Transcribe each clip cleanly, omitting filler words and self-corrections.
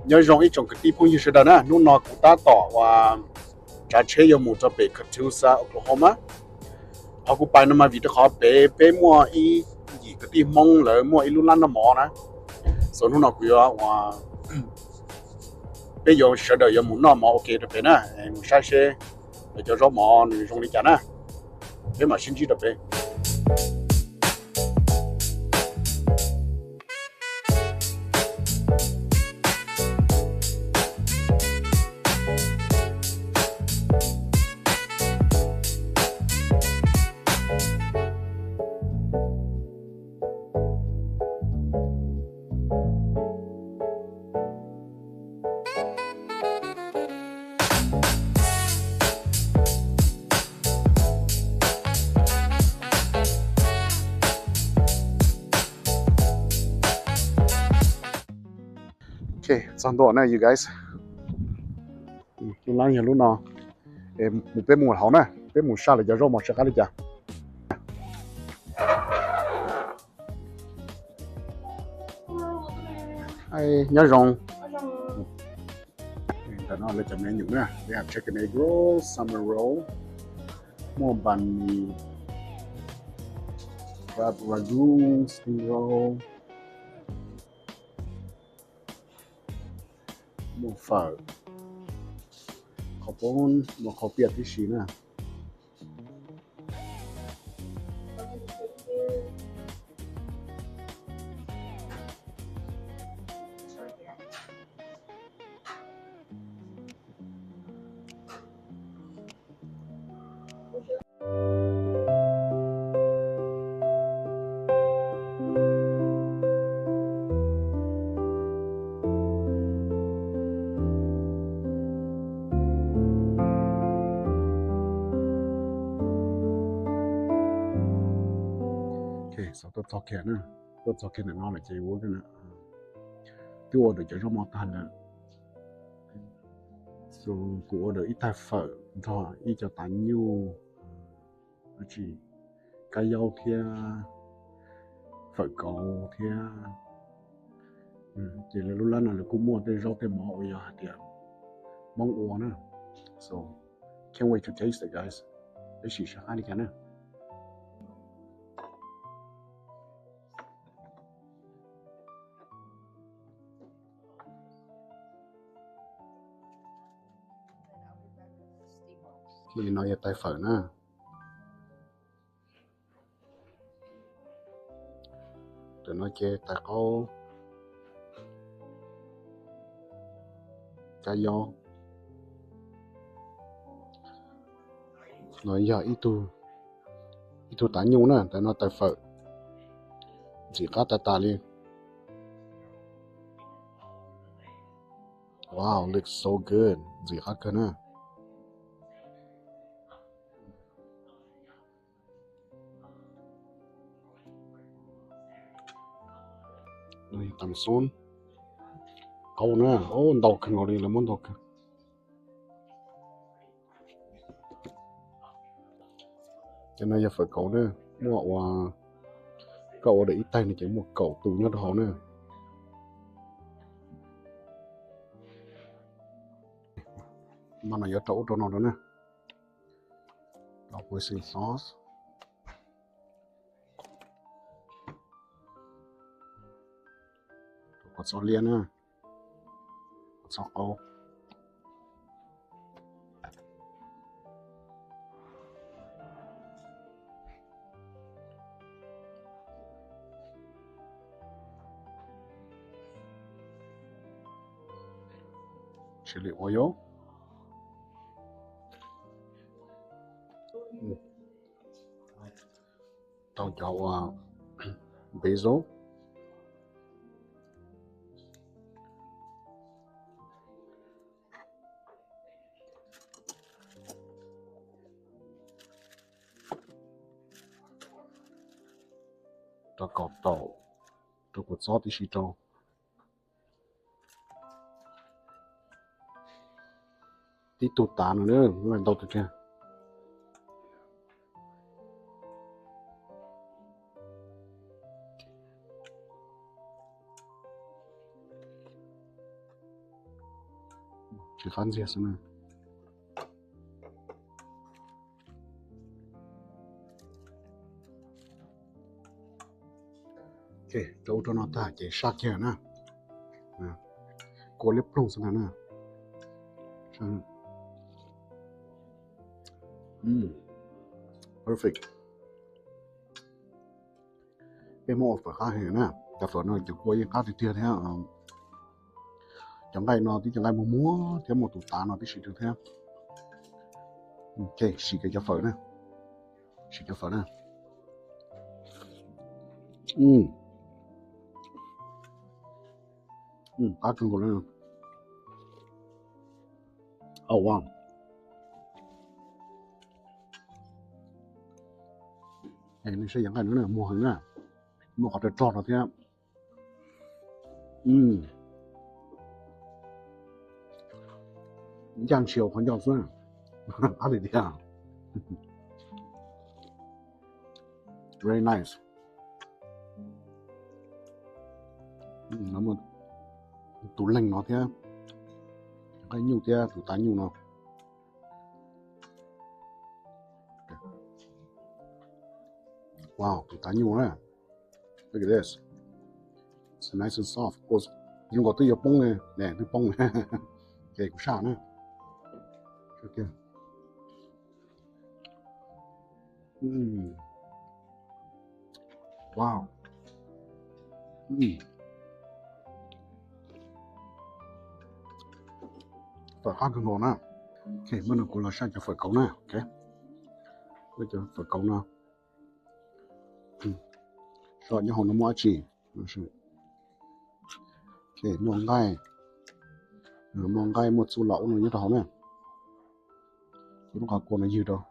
nhớ rong ít trong cái tí phong như thế đó nè, nó cũng ta tỏ và trả chế cho một cho bé Catoosa Oklahoma, họ cũng phải nó mà vì nó khó bé bé mua ý gì cái tí Hmong lại mua ý luôn lăn nó mỏ nè, sau nó cũng và bây giờ sẽ đợi giờ muốn nó mỏ ok được bé nè, em sai xe để cho rõ mỏ rồi rong đi chả nè, bé mà xin chỉ được bé. Ok, xong rồi nè, you guys. Lúc nãy lúc nào em một bé mua hảo nè, bé mua sao là cho rau mà sẽ cái gì chả. Ai nhớ rong. Đó nó là chấm menu nè. We have chicken egg roll, summer roll, mua bánh mì, crab ragoon, spring roll, mua phở, mua khẩu biệt tí xí nè. Okay, so tôi cho kẹt nè, tôi cho kẹt này nó là chơi vô cái nè. Tôi order cho rau mò tan nè. So tôi order ít tai phở, thôi ít cho tán nhu, chỉ cái dâu thia, phở cầu thia. Chỉ là lúc lần là cũng mua cái rau tem mỏ bây giờ thì mong uống nè. So can't wait to taste it, guys. Để xí sẽ ăn đi cái nè. Thì nói về tai phở nè. Để nói chơi tai câu, cá giò. Nói giờ ít tu tán nhung nè, để nói tai phở. Chỉ có ta liền. Wow, looks so good. Gì khác cơ nè. Này tầm xôn. Câu nè, đọc ngồi đi là muốn đọc. Cho nên giờ phải cậu nè, mua qua cậu để ít tay này chỉ một cậu tù nhất họ nè. Mà nó giờ trấu cho nó đó nè. Đọc với xin sauce. Có sauce liên nè. Sauce câu. Chili oil. Tao cho basil. Cho cọt tàu. Cho cột sót tí xí cho. Tí tụt tán nữa, mình đâu được kia. chỉ khăn gì xem nào. Ok, đâu cho nó ta chỉ sát kia nè. Cô liếp plong xem nào nè. Perfect. Cái mô phải khá hề nè. Chả phải nó chỉ quay các thì tiền theo. Chẳng gai nó thì chẳng gai mua theo một tủ tá nó thì xịt được theo. Ok, xịt cái cho phở nè. Xịt cho phở nè. Cá cưng của nó. Oh wow. Này nó sẽ chẳng gai nữa nè, mua hình nè. Mua có thể tròn nó theo. Giang chiều khoản dòng xuống. Ăn được đi à. Very nice. Nó một tủ lạnh nó thế. Cái nhiều thế, tủ tá nhiều nó. Wow, tủ tá nhiều nè. Look at this. It's nice and soft. Of course, nhưng có tôi yêu bông này. Nè, tôi bông này. Cái cũng sao nè. Okay. Wow. Phở khác hơn ngon nè. Ok, bây giờ cũng là sang cho phở cấu nè. Ok. Bây giờ phở cấu nè. Rồi như hồn nó mua chỉ. Ok, mong gai một số lẩu nó như đó nè. Lúc nào cô nó dư đâu.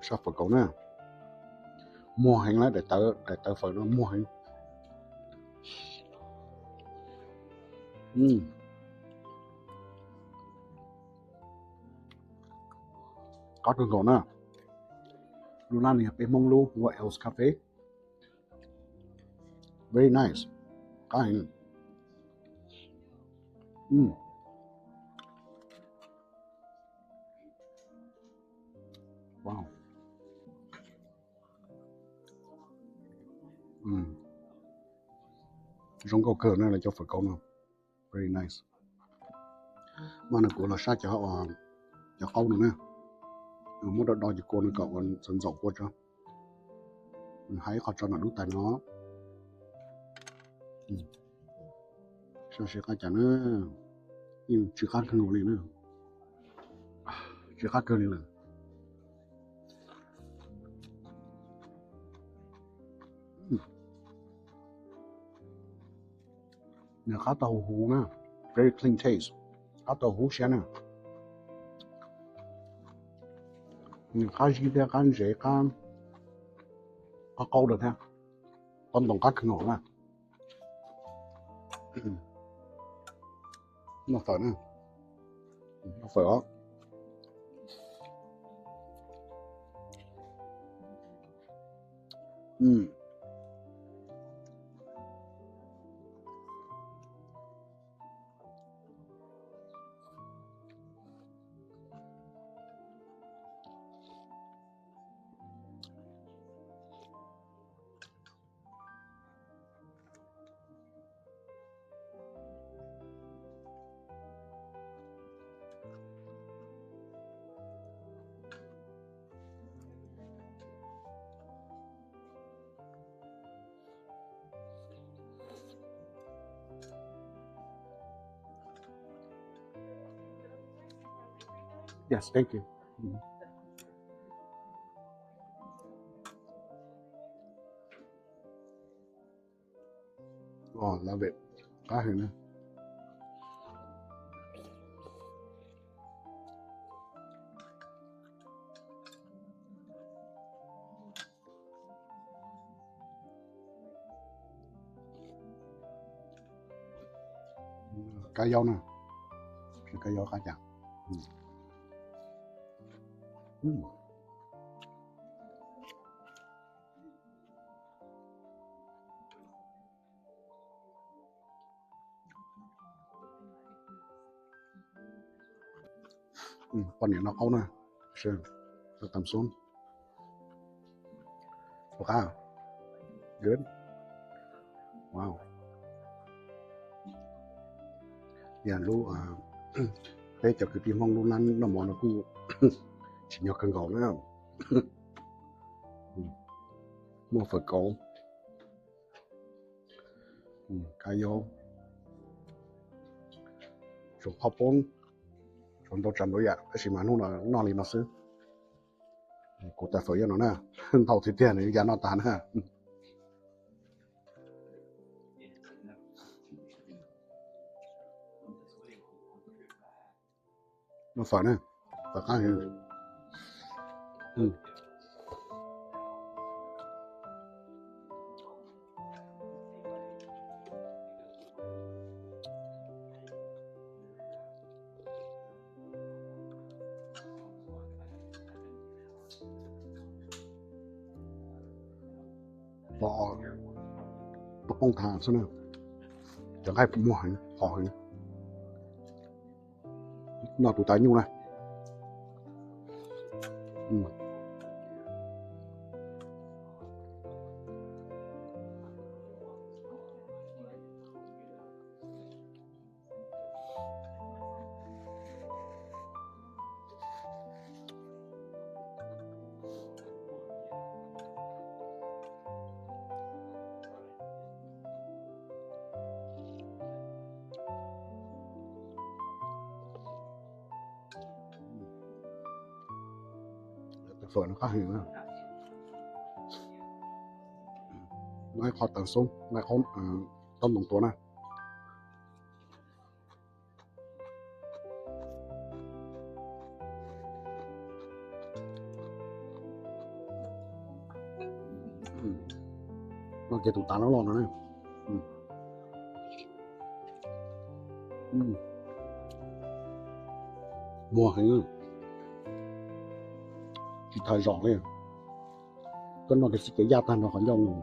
Sao phở cấu nè. Mua hành lại để tớ phở nó mua hành. Có đường gỗ nè. Lúc nào này bên mông lu gọi House Cafe. Very nice. Có hành. Wow. Giống cầu cờ này là cho phở câu nào. Very nice. Mà nó cũng là sao cho họ cho câu nữa nè. Muốn đo cho cô nó cậu còn dần dậu cô cho. Hãy khó cho nó đúng tay nó. Sao sẽ cái chả nữa. Nhưng chưa khác cân ngồi lên nữa. Chưa khác cân lên nữa. Nè cá tàu hú nè. Very clean taste. Cá tàu hú xe nè. Cá gì thế, cá dễ, cá câu được ha. Con đồng cá cân ngồi nè. Nó phở nè. Nó phở đó. Yes, thank you. Oh, love it. Cá hình nè. Cá dâu nè. Cá dâu cá chặt. con này nó câu nè sure nó tầm xuống okay good wow yeah lu đây cho cái phim Hmong lu nan nó mòn nó cu chỉ nhớ cần gạo nữa mua phở cổ cái vô rồi hấp bún rồi tôi chọn đối ạ cái gì mà nó liền nó xứ cụ ta phở cho nó nè thầu thì tiền này giá nó tán ha nó phở nè phở khác thì bỏ bông thả xuống nào chẳng hay mua hành họ hành nó tụi tái nhung này phở nó khác hình nữa ngay khó tận xuống ngay khó tôm đồngตัวnày nó kia tụi ta nó lon rồi này mua hình thì thời rõ lên con nó cái gia tăng nó còn dòng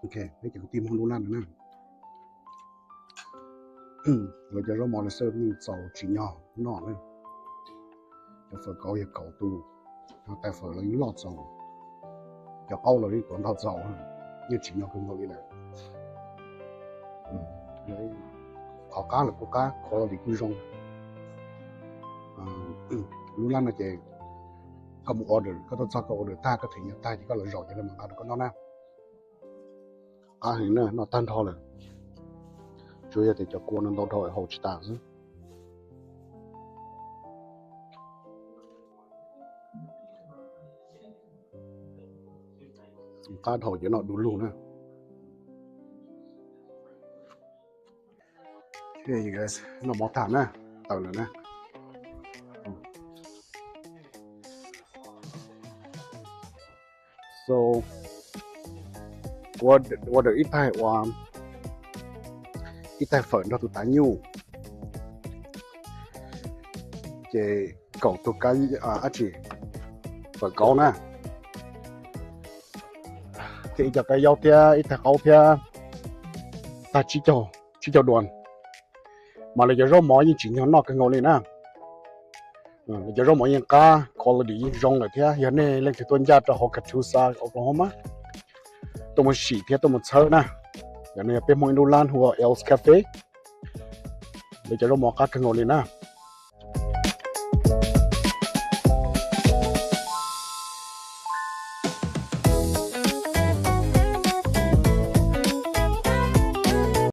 ok đây chỉ có tim không đủ lan nữa nè rồi giờ nó mò là sơ mình dầu chỉ nhỏ nọ lên cho phở câu hiệp cầu tu tại phở là những lọt dầu cho câu là đi tuần thao dầu như chỉ nhỏ không có gì này đấy có cá là có cá có là đi quy rong đủ lan là chỉ có một order có tôi cho có order ta có thể nhận ta chỉ có lời rõ cho nên mà ăn có nó nè hình nữa nó tan thôi rồi chủ yếu thì cho cô nó đâu thôi hậu chỉ tao chứ cá thầu cho nó đủ luôn nè here you guys nó mọc thảm nè tao nữa nè so what the ít thay ít thay phở nó tụi ta nhu chỉ cậu tụi cái chỉ phở câu nè thì cho cái dâu thia ít thay câu thia ta chỉ cho đoàn mà là giờ rau mỏ như chỉ nó cái ngồi này nè giờ rau mỏ như cá quality rong là thia giờ này lên cái tuần gia cho họ Catoosa Oklahoma tôi muốn xỉ thì tôi muốn chơi nè, giờ này bên mọi Noodles hoặc else cafe, bây giờ nó mò cá cái ngồi lên nè.